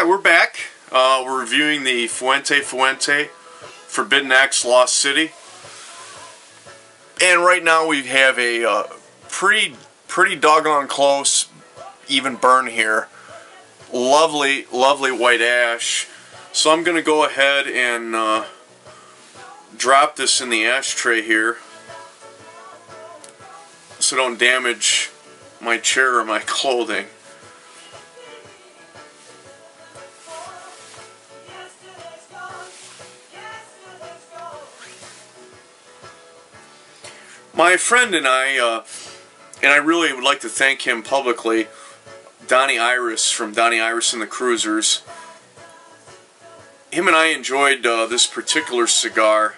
Hi, we're back. We're reviewing the Fuente Forbidden X Lost City. And right now we have a pretty doggone close even burn here. Lovely, lovely white ash. So I'm going to go ahead and drop this in the ashtray here so don't damage my chair or my clothing. My friend and I really would like to thank him publicly, Donnie Iris from Donnie Iris and the Cruisers. Him and I enjoyed this particular cigar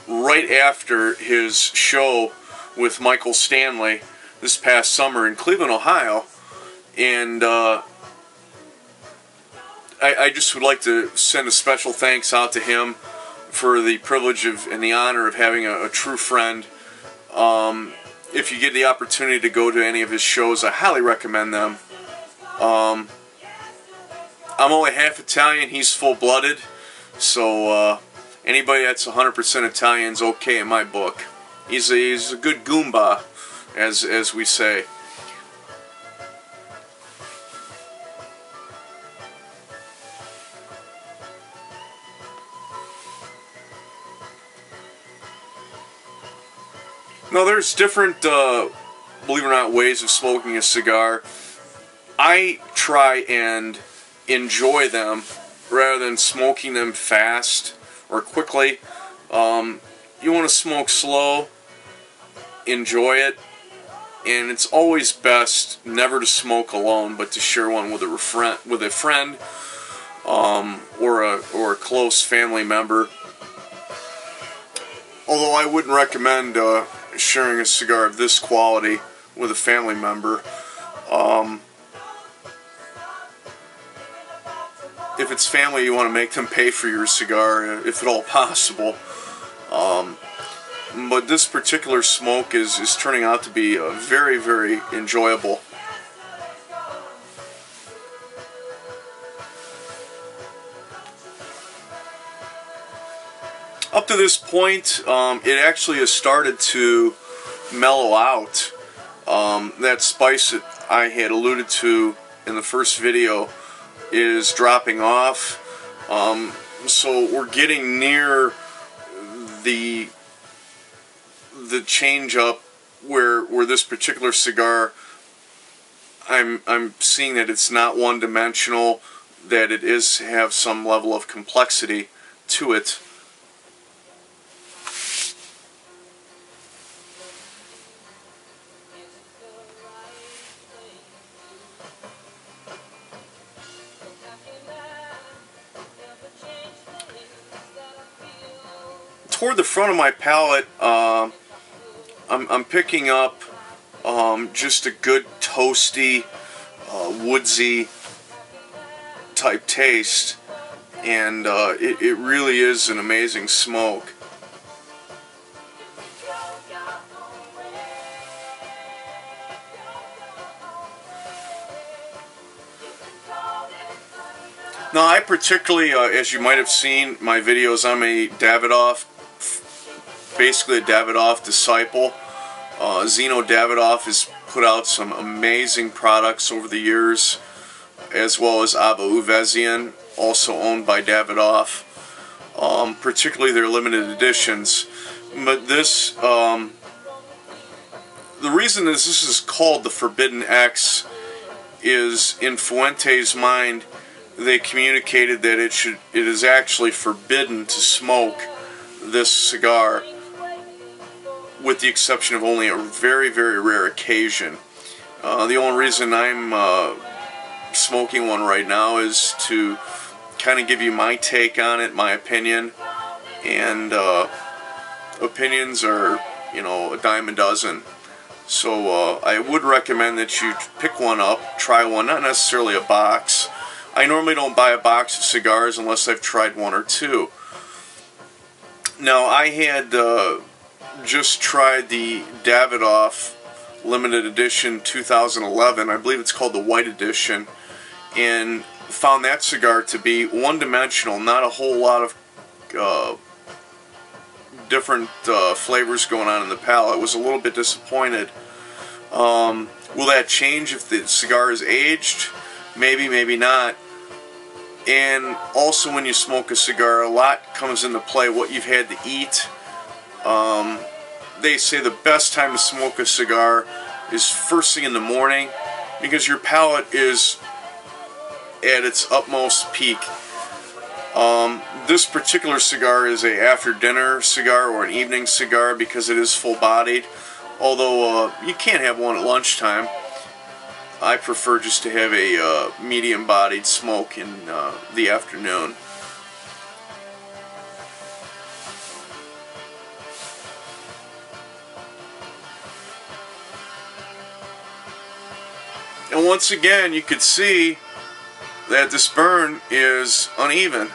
right after his show with Michael Stanley this past summer in Cleveland, Ohio. And I just would like to send a special thanks out to him for the privilege of and the honor of having a true friend. If you get the opportunity to go to any of his shows, I highly recommend them. I'm only half Italian, he's full-blooded, so anybody that's 100% Italian is okay in my book. He's a good Goomba, as we say. Now there's different, believe it or not, ways of smoking a cigar. I try and enjoy them rather than smoking them fast or quickly. You want to smoke slow, enjoy it, and it's always best never to smoke alone, but to share one with a friend, or a close family member. Although I wouldn't recommend sharing a cigar of this quality with a family member. If it's family, you want to make them pay for your cigar, if at all possible. But this particular smoke is turning out to be very, very enjoyable. Up to this point, it actually has started to mellow out. That spice that I had alluded to in the first video is dropping off. So we're getting near the change up where this particular cigar, I'm seeing that it's not one-dimensional, that it is have some level of complexity to it. Toward the front of my palate, I'm picking up just a good toasty, woodsy type taste, and it really is an amazing smoke. Now, I particularly, as you might have seen my videos, I'm a Davidoff, basically a Davidoff disciple. Zino Davidoff has put out some amazing products over the years, as well as Ava Uvezian, also owned by Davidoff, particularly their limited editions. But this, the reason this is called the Forbidden X is, in Fuente's mind, they communicated that it is actually forbidden to smoke this cigar, with the exception of only a very, very rare occasion. The only reason I'm smoking one right now is to kind of give you my take on it, my opinion, and opinions are, you know, a dime a dozen. So I would recommend that you pick one up, try one, not necessarily a box. I normally don't buy a box of cigars unless I've tried one or two. Now, I had just tried the Davidoff limited edition 2011. I believe it's called the White Edition, and found that cigar to be one-dimensional, not a whole lot of different flavors going on in the palate. Was a little bit disappointed. Will that change if the cigar is aged? Maybe, maybe not. And also when you smoke a cigar, a lot comes into play, what you've had to eat. They say the best time to smoke a cigar is first thing in the morning, because your palate is at its utmost peak. This particular cigar is a after dinner cigar or an evening cigar because it is full bodied, although you can't have one at lunchtime. I prefer just to have a medium bodied smoke in the afternoon. And once again, you could see that this burn is uneven.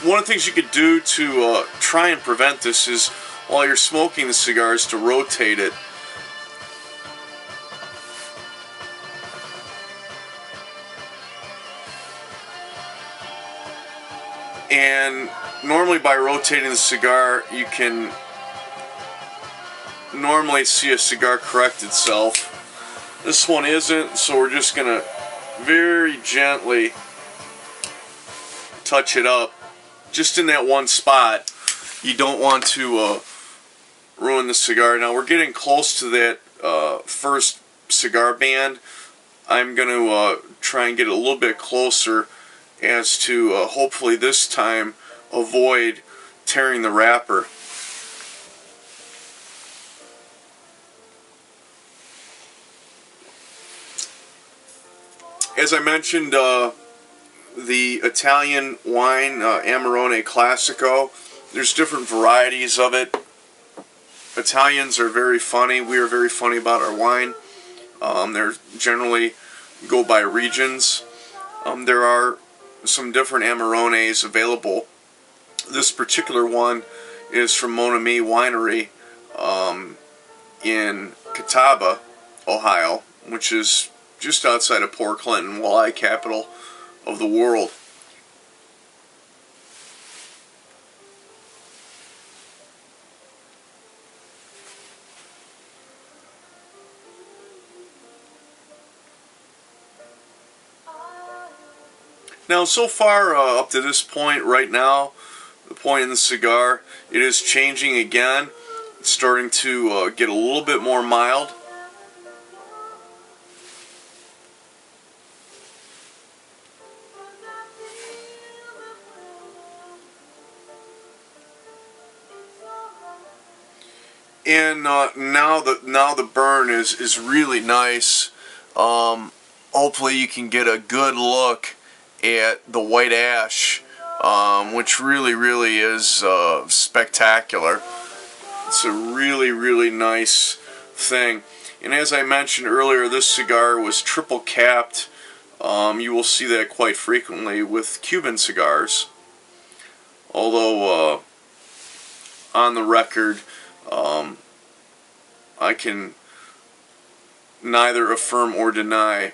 One of the things you could do to try and prevent this is, while you're smoking the cigar, is to rotate it. And normally by rotating the cigar, you can normally see a cigar correct itself. This one isn't, so we're just going to very gently touch it up just in that one spot. You don't want to ruin the cigar. Now we're getting close to that first cigar band. I'm going to try and get a little bit closer as to hopefully this time avoid tearing the wrapper. As I mentioned, the Italian wine, Amarone Classico, there's different varieties of it. Italians are very funny. We are very funny about our wine. They're generally go by regions. There are some different Amarones available. This particular one is from Mon Ami Winery in Catawba, Ohio, which is just outside of Port Clinton, walleye capital of the world. Now, so far up to this point right now, the point in the cigar, it is changing again. It's starting to get a little bit more mild. And now the burn is really nice. Hopefully you can get a good look at the white ash, which really is spectacular. It's a really nice thing. And as I mentioned earlier, this cigar was triple capped. You will see that quite frequently with Cuban cigars. Although on the record, I can neither affirm or deny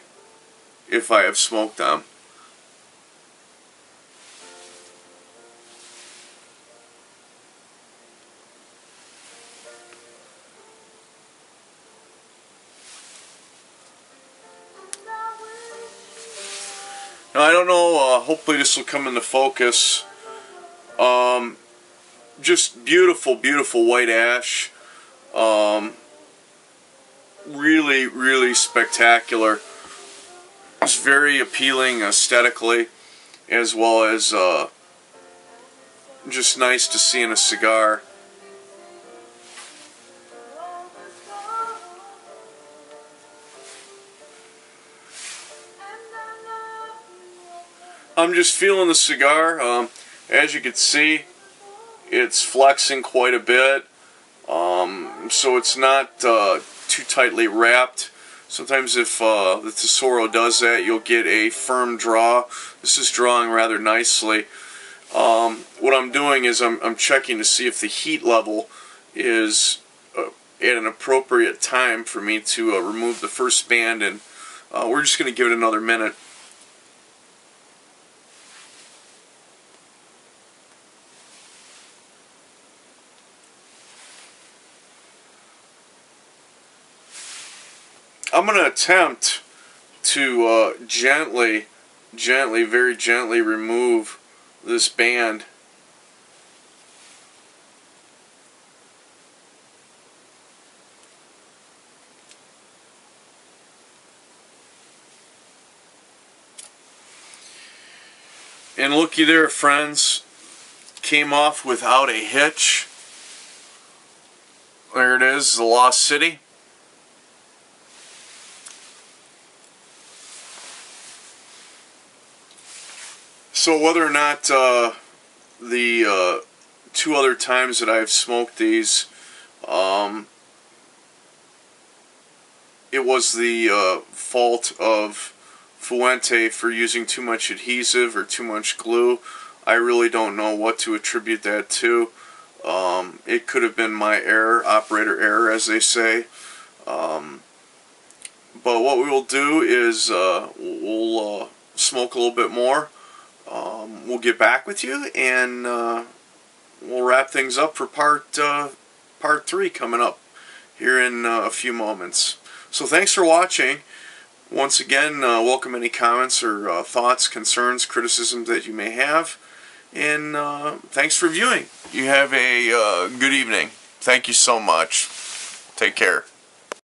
if I have smoked them. Now, I don't know, hopefully this will come into focus. Just beautiful white ash. Really spectacular. It's very appealing aesthetically, as well as just nice to see in a cigar. I'm just feeling the cigar. As you can see, it's flexing quite a bit, so it's not too tightly wrapped. Sometimes if the Tesoro does that, you'll get a firm draw. This is drawing rather nicely. What I'm doing is I'm checking to see if the heat level is at an appropriate time for me to remove the first band and We're just going to give it another minute. I'm going to attempt to very gently remove this band. And looky there, friends, came off without a hitch. There it is, the Lost City. So whether or not the 2 other times that I've smoked these, it was the fault of Fuente for using too much adhesive or too much glue, I really don't know what to attribute that to. It could have been my error, operator error, as they say. But what we will do is we'll smoke a little bit more. We'll get back with you, and we'll wrap things up for part 3 coming up here in a few moments. So thanks for watching. Once again, welcome any comments or thoughts, concerns, criticisms that you may have. And thanks for viewing. You have a good evening. Thank you so much. Take care.